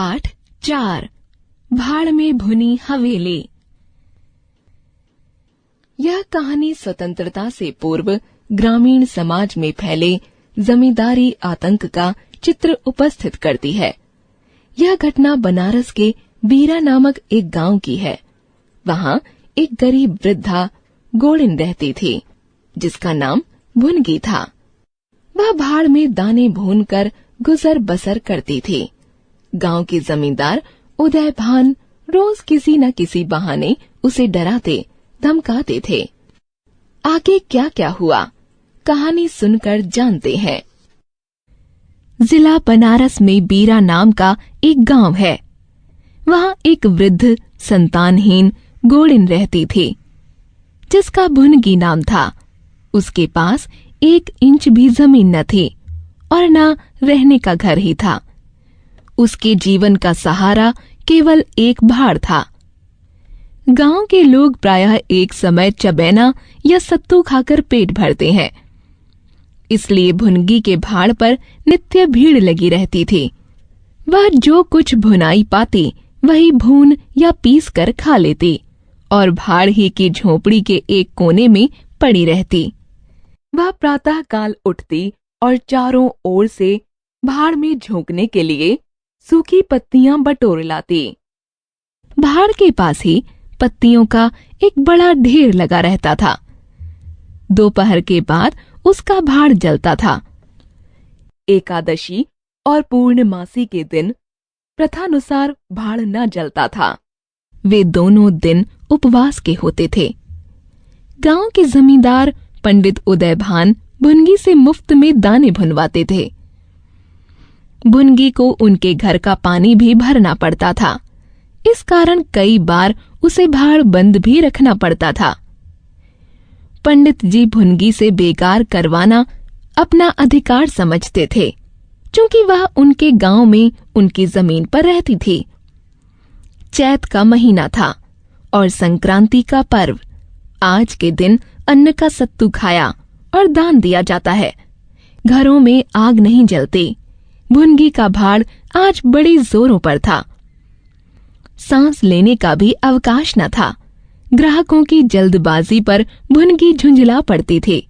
8:4 भाड़ में भुनी हवेली। यह कहानी स्वतंत्रता से पूर्व ग्रामीण समाज में फैले जमींदारी आतंक का चित्र उपस्थित करती है। यह घटना बनारस के बीरा नामक एक गांव की है। वहां एक गरीब वृद्धा गोड़िन रहती थी, जिसका नाम भुनगी था। वह भाड़ में दाने भूनकर गुजर बसर करती थी। गांव के जमींदार उदय भान रोज किसी न किसी बहाने उसे डराते धमकाते थे। आगे क्या क्या हुआ, कहानी सुनकर जानते हैं। जिला बनारस में बीरा नाम का एक गांव है। वहां एक वृद्ध संतानहीन गोड़िन रहती थी, जिसका भुनगी नाम था। उसके पास 1 इंच भी जमीन न थी और न रहने का घर ही था। उसके जीवन का सहारा केवल एक भाड़ था। गांव के लोग प्रायः एक समय चबैना या सत्तू खाकर पेट भरते हैं, इसलिए भुनगी के भाड़ पर नित्य भीड़ लगी रहती थी। वह जो कुछ भुनाई पाती वही भून या पीस कर खा लेती और भाड़ ही की झोपड़ी के एक कोने में पड़ी रहती। वह प्रातः काल उठती और चारों ओर से भाड़ में झोंकने के लिए सूखी पत्तियां बटोर लाती। भाड़ के पास ही पत्तियों का एक बड़ा ढेर लगा रहता था। दोपहर के बाद उसका भाड़ जलता था। एकादशी और पूर्णमासी के दिन प्रथानुसार भाड़ न जलता था। वे दोनों दिन उपवास के होते थे। गांव के जमींदार पंडित उदय भान भुनगी से मुफ्त में दाने भुनवाते थे। भुनगी को उनके घर का पानी भी भरना पड़ता था। इस कारण कई बार उसे भाड़ बंद भी रखना पड़ता था। पंडित जी भुनगी से बेगार करवाना अपना अधिकार समझते थे, क्योंकि वह उनके गांव में उनकी जमीन पर रहती थी। चैत का महीना था और संक्रांति का पर्व। आज के दिन अन्न का सत्तू खाया और दान दिया जाता है। घरों में आग नहीं जलती। भुनगी का भाड़ आज बड़ी जोरों पर था। सांस लेने का भी अवकाश न था। ग्राहकों की जल्दबाजी पर भुनगी झुंझला पड़ती थी।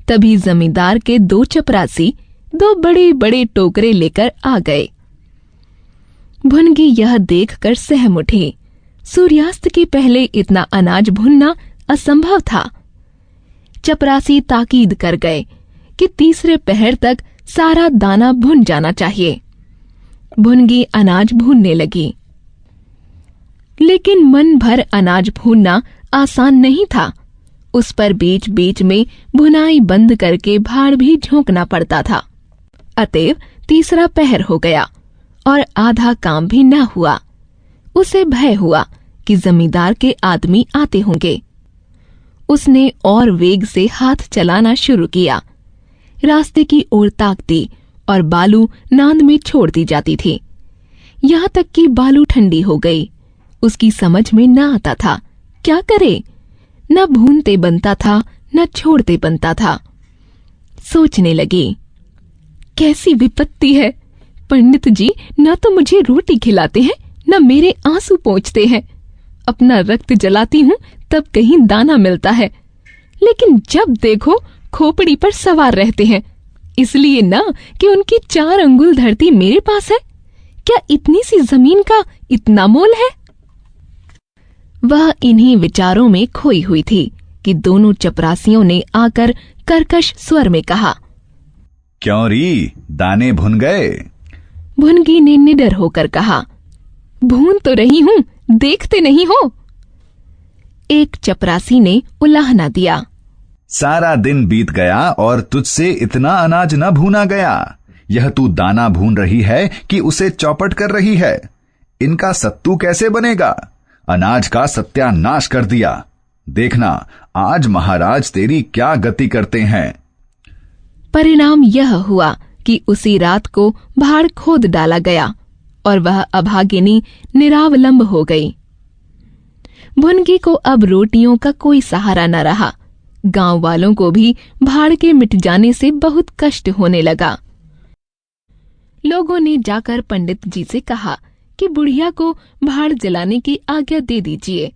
तभी जमींदार के 2 चपरासी 2 बड़े बड़े टोकरे लेकर आ गए। भुनगी यह देखकर सहम उठी। सूर्यास्त के पहले इतना अनाज भुनना असंभव था। चपरासी ताकीद कर गए कि तीसरे पहर तक सारा दाना भुन जाना चाहिए। भुनगी अनाज भूनने लगी, लेकिन मन भर अनाज भूनना आसान नहीं था। उस पर बीच बीच में भुनाई बंद करके भाड़ भी झोंकना पड़ता था। अतएव तीसरा पहर हो गया और आधा काम भी न हुआ। उसे भय हुआ कि जमींदार के आदमी आते होंगे। उसने और वेग से हाथ चलाना शुरू किया। रास्ते की ओर ताकती और बालू नांद में छोड़ दी जाती थी। यहाँ तक कि बालू ठंडी हो गई। उसकी समझ में न आता था क्या करे। न भूनते बनता था, न छोड़ते बनता था। सोचने लगी, कैसी विपत्ति है। पंडित जी न तो मुझे रोटी खिलाते हैं, न मेरे आंसू पोंछते हैं। अपना रक्त जलाती हूँ तब कहीं दाना मिलता है, लेकिन जब देखो खोपड़ी पर सवार रहते हैं। इसलिए ना कि उनकी 4 अंगुल धरती मेरे पास है। क्या इतनी सी जमीन का इतना मोल है? वह इन्हीं विचारों में खोई हुई थी कि दोनों चपरासियों ने आकर कर्कश स्वर में कहा, क्यों री, दाने भुन गए? भुनगी ने निडर होकर कहा, भून तो रही हूँ, देखते नहीं हो। एक चपरासी ने उलाहना दिया, सारा दिन बीत गया और तुझसे इतना अनाज न भूना गया। यह तू दाना भून रही है कि उसे चौपट कर रही है? इनका सत्तू कैसे बनेगा? अनाज का सत्यानाश कर दिया। देखना आज महाराज तेरी क्या गति करते हैं। परिणाम यह हुआ कि उसी रात को भाड़ खोद डाला गया और वह अभागिनी निरावलंब हो गई। भुनगी को अब रोटियों का कोई सहारा न रहा। गांव वालों को भी भाड़ के मिट जाने से बहुत कष्ट होने लगा। लोगों ने जाकर पंडित जी से कहा कि बुढ़िया को भाड़ जलाने की आज्ञा दे दीजिए,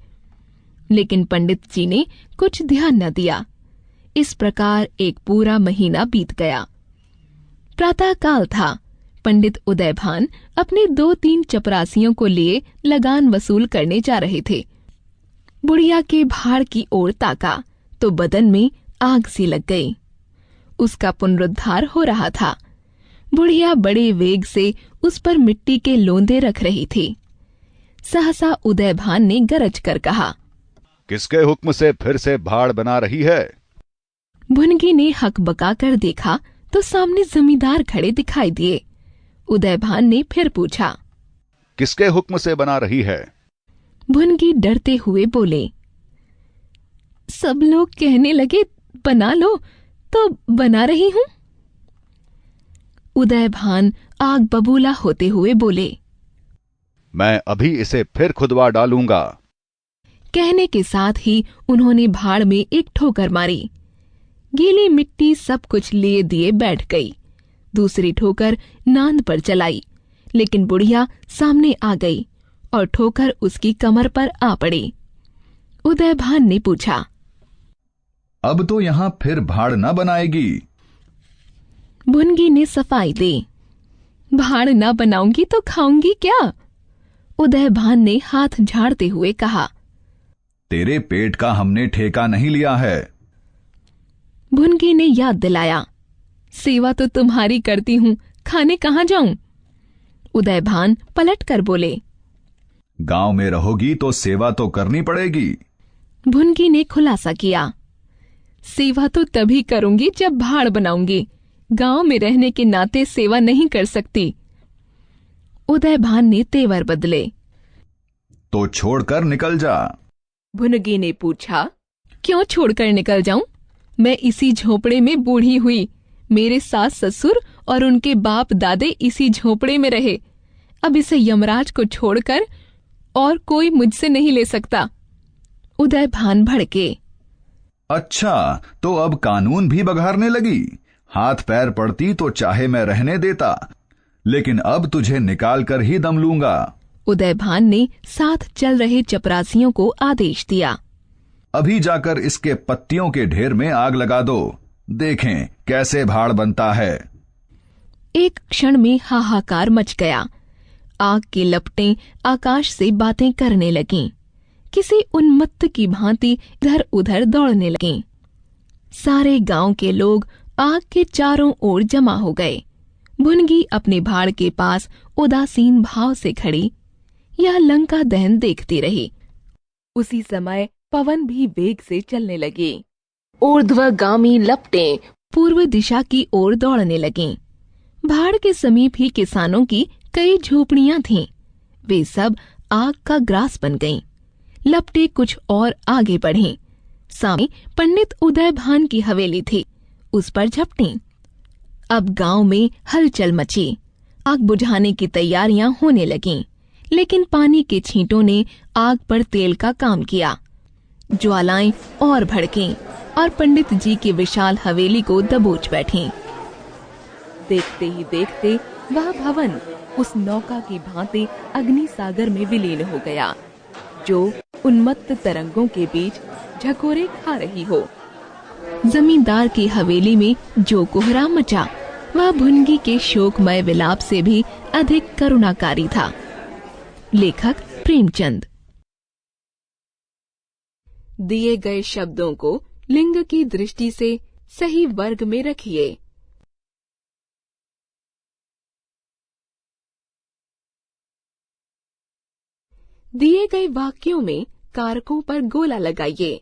लेकिन पंडित जी ने कुछ ध्यान न दिया। इस प्रकार एक पूरा महीना बीत गया। प्रातः काल था। पंडित उदयभान अपने 2-3 चपरासियों को लिए लगान वसूल करने जा रहे थे। बुढ़िया के भाड़ की ओर ताका तो बदन में आग सी लग गई। उसका पुनरुद्धार हो रहा था। बुढ़िया बड़े वेग से उस पर मिट्टी के लोंदे रख रही थी। सहसा उदयभान ने गरज कर कहा, किसके हुक्म से फिर से भाड़ बना रही है? भुनगी ने हक बका कर देखा तो सामने जमींदार खड़े दिखाई दिए। उदयभान ने फिर पूछा, किसके हुक्म से बना रही है? भुनगी डरते हुए बोले, सब लोग कहने लगे बना लो तो बना रही हूं। उदयभान आग बबूला होते हुए बोले, मैं अभी इसे फिर खुदवा डालूंगा। कहने के साथ ही उन्होंने भाड़ में एक ठोकर मारी। गीली मिट्टी सब कुछ लिए दिए बैठ गई। दूसरी ठोकर नांद पर चलाई, लेकिन बुढ़िया सामने आ गई और ठोकर उसकी कमर पर आ पड़ी। उदयभान ने पूछा, अब तो यहाँ फिर भाड़ न बनाएगी? भुनगी ने सफाई दी, भाड़ न बनाऊंगी तो खाऊंगी क्या? उदयभान ने हाथ झाड़ते हुए कहा, तेरे पेट का हमने ठेका नहीं लिया है। भुनगी ने याद दिलाया, सेवा तो तुम्हारी करती हूं, खाने कहाँ जाऊं? उदयभान पलट कर बोले, गांव में रहोगी तो सेवा तो करनी पड़ेगी। भुनगी ने खुलासा किया, सेवा तो तभी करूंगी जब भाड़ बनाऊंगी, गांव में रहने के नाते सेवा नहीं कर सकती। उदयभान ने तेवर बदले। तो छोड़कर निकल जा। भुनगी ने पूछा, क्यों छोड़कर निकल जाऊं? मैं इसी झोपड़े में बूढ़ी हुई, मेरे सास ससुर और उनके बाप दादे इसी झोपड़े में रहे। अब इसे यमराज को छोड़कर और कोई मुझसे नहीं ले सकता। उदयभान भड़के। अच्छा, तो अब कानून भी बघारने लगी। हाथ पैर पड़ती तो चाहे मैं रहने देता, लेकिन अब तुझे निकाल कर ही दम लूंगा। उदयभान ने साथ चल रहे चपरासियों को आदेश दिया, अभी जाकर इसके पत्तियों के ढेर में आग लगा दो, देखें कैसे भाड़ बनता है। एक क्षण में हाहाकार मच गया। आग की लपटें आकाश से बातें करने लगीं। किसी उन्मत्त की भांति इधर उधर दौड़ने लगीं। सारे गांव के लोग आग के चारों ओर जमा हो गए। भुनगी अपने भाड़ के पास उदासीन भाव से खड़ी यह लंका दहन देखती रही। उसी समय पवन भी वेग से चलने लगे। ऊर्ध्वगामी लपटें पूर्व दिशा की ओर दौड़ने लगीं। भाड़ के समीप ही किसानों की कई झोपड़ियां थीं। वे सब आग का ग्रास बन गईं। लपटें कुछ और आगे बढ़ीं। सामने पंडित उदयभान की हवेली थी, उस पर झपटीं। अब गांव में हलचल मची। आग बुझाने की तैयारियां होने लगीं, लेकिन पानी के छींटों ने आग पर तेल का काम किया। ज्वालाएं और भड़कीं और पंडित जी की विशाल हवेली को दबोच बैठीं। देखते ही देखते वह भवन उस नौका की भांति अग्नि सागर में विलीन हो गया, जो उन्मत्त तरंगों के बीच झकोरे खा रही हो। जमींदार की हवेली में जो कोहरा मचा, वह भुनगी के शोकमय विलाप से भी अधिक करुणाकारी था। लेखक प्रेमचंद। दिए गए शब्दों को लिंग की दृष्टि से सही वर्ग में रखिए। दिए गए वाक्यों में कारकों पर गोला लगाइए।